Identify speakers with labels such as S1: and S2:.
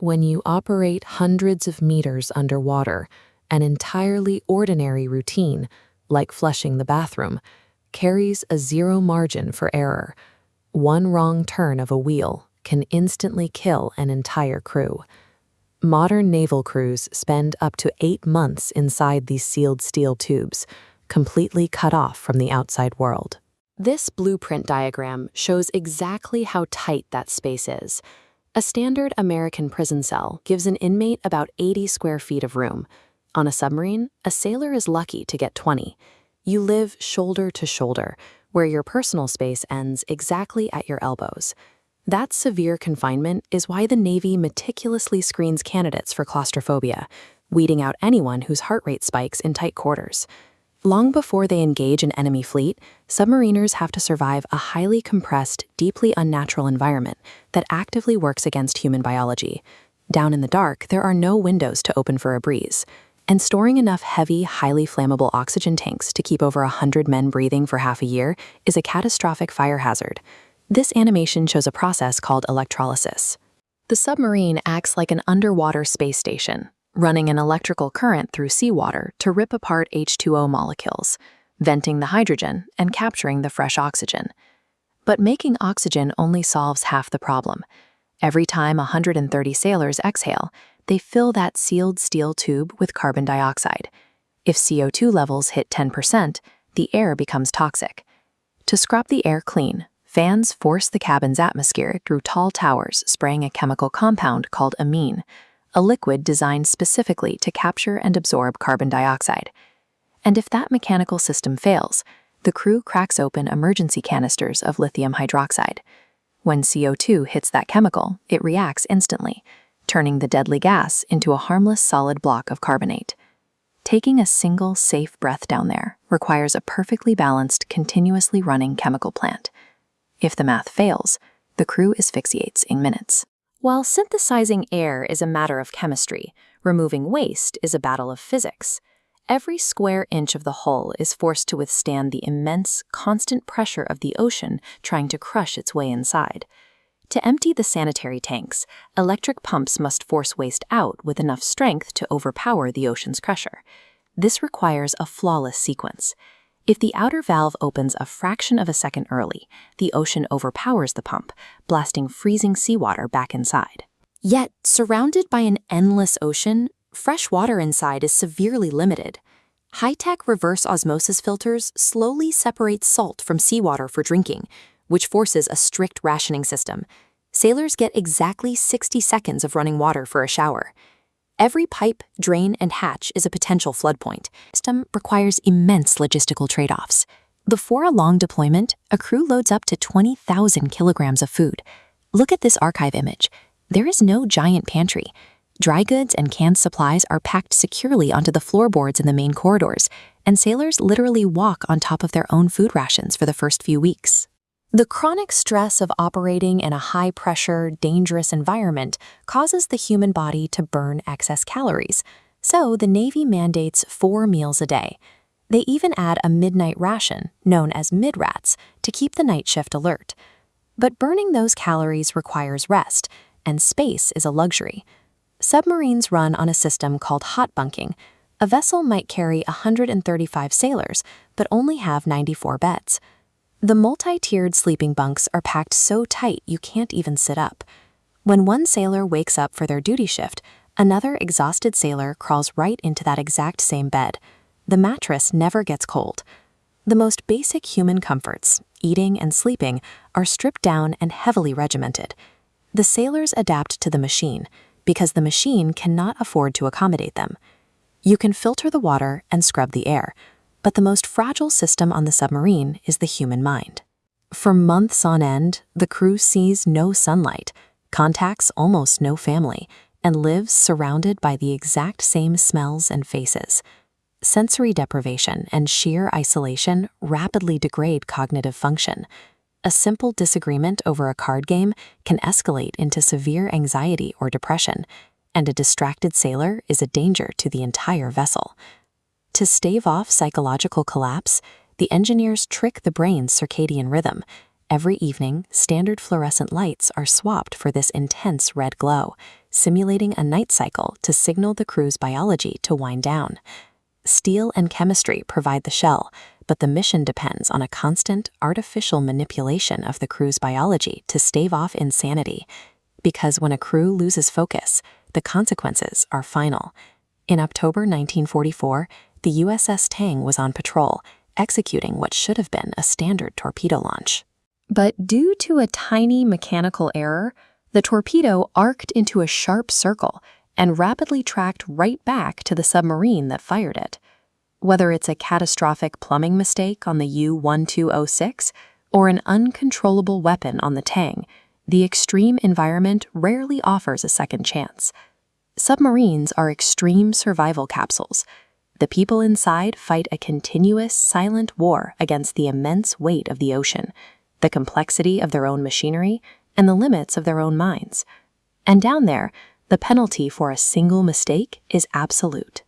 S1: When you operate hundreds of meters underwater, an entirely ordinary routine, like flushing the bathroom, carries a zero margin for error. One wrong turn of a wheel can instantly kill an entire crew. Modern naval crews spend up to 8 months inside these sealed steel tubes, completely cut off from the outside world. This blueprint diagram shows exactly how tight that space is. A standard American prison cell gives an inmate about 80 square feet of room. On a submarine, a sailor is lucky to get 20. You live shoulder to shoulder, where your personal space ends exactly at your elbows. That severe confinement is why the Navy meticulously screens candidates for claustrophobia, weeding out anyone whose heart rate spikes in tight quarters. Long before they engage an enemy fleet, submariners have to survive a highly compressed, deeply unnatural environment that actively works against human biology. Down in the dark, there are no windows to open for a breeze. And storing enough heavy, highly flammable oxygen tanks to keep over 100 men breathing for half a year is a catastrophic fire hazard. This animation shows a process called electrolysis. The submarine acts like an underwater space station, running an electrical current through seawater to rip apart H2O molecules, venting the hydrogen and capturing the fresh oxygen. But making oxygen only solves half the problem. Every time 130 sailors exhale, they fill that sealed steel tube with carbon dioxide. If CO2 levels hit 10%, the air becomes toxic. To scrub the air clean, fans force the cabin's atmosphere through tall towers spraying a chemical compound called amine, a liquid designed specifically to capture and absorb carbon dioxide. And if that mechanical system fails, the crew cracks open emergency canisters of lithium hydroxide. When CO2 hits that chemical, it reacts instantly, turning the deadly gas into a harmless solid block of carbonate. Taking a single safe breath down there requires a perfectly balanced, continuously running chemical plant. If the math fails, the crew asphyxiates in minutes. While synthesizing air is a matter of chemistry, removing waste is a battle of physics. Every square inch of the hull is forced to withstand the immense, constant pressure of the ocean trying to crush its way inside. To empty the sanitary tanks, electric pumps must force waste out with enough strength to overpower the ocean's pressure. This requires a flawless sequence. If the outer valve opens a fraction of a second early, the ocean overpowers the pump, blasting freezing seawater back inside. Yet, surrounded by an endless ocean, fresh water inside is severely limited. High-tech reverse osmosis filters slowly separate salt from seawater for drinking, which forces a strict rationing system. Sailors get exactly 60 seconds of running water for a shower. Every pipe, drain, and hatch is a potential flood point. The system requires immense logistical trade-offs. Before a long deployment, a crew loads up to 20,000 kilograms of food. Look at this archive image. There is no giant pantry. Dry goods and canned supplies are packed securely onto the floorboards in the main corridors, and sailors literally walk on top of their own food rations for the first few weeks. The chronic stress of operating in a high-pressure, dangerous environment causes the human body to burn excess calories, so the Navy mandates 4 meals a day. They even add a midnight ration, known as mid-rats, to keep the night shift alert. But burning those calories requires rest, and space is a luxury. Submarines run on a system called hot bunking. A vessel might carry 135 sailors, but only have 94 beds. The multi-tiered sleeping bunks are packed so tight you can't even sit up. When one sailor wakes up for their duty shift, another exhausted sailor crawls right into that exact same bed. The mattress never gets cold. The most basic human comforts, eating and sleeping, are stripped down and heavily regimented. The sailors adapt to the machine because the machine cannot afford to accommodate them. You can filter the water and scrub the air, but the most fragile system on the submarine is the human mind. For months on end, the crew sees no sunlight, contacts almost no family, and lives surrounded by the exact same smells and faces. Sensory deprivation and sheer isolation rapidly degrade cognitive function. A simple disagreement over a card game can escalate into severe anxiety or depression, and a distracted sailor is a danger to the entire vessel. To stave off psychological collapse, the engineers trick the brain's circadian rhythm. Every evening, standard fluorescent lights are swapped for this intense red glow. simulating a night cycle to signal the crew's biology to wind down. Steel and chemistry provide the shell, but the mission depends on a constant, artificial manipulation of the crew's biology to stave off insanity. Because when a crew loses focus, the consequences are final. In October 1944, the USS Tang was on patrol, executing what should have been a standard torpedo launch. But due to a tiny mechanical error, the torpedo arced into a sharp circle and rapidly tracked right back to the submarine that fired it. Whether it's a catastrophic plumbing mistake on the U-1206 or an uncontrollable weapon on the Tang, the extreme environment rarely offers a second chance. Submarines are extreme survival capsules. The people inside fight a continuous, silent war against the immense weight of the ocean, the complexity of their own machinery, and the limits of their own minds. And down there, the penalty for a single mistake is absolute.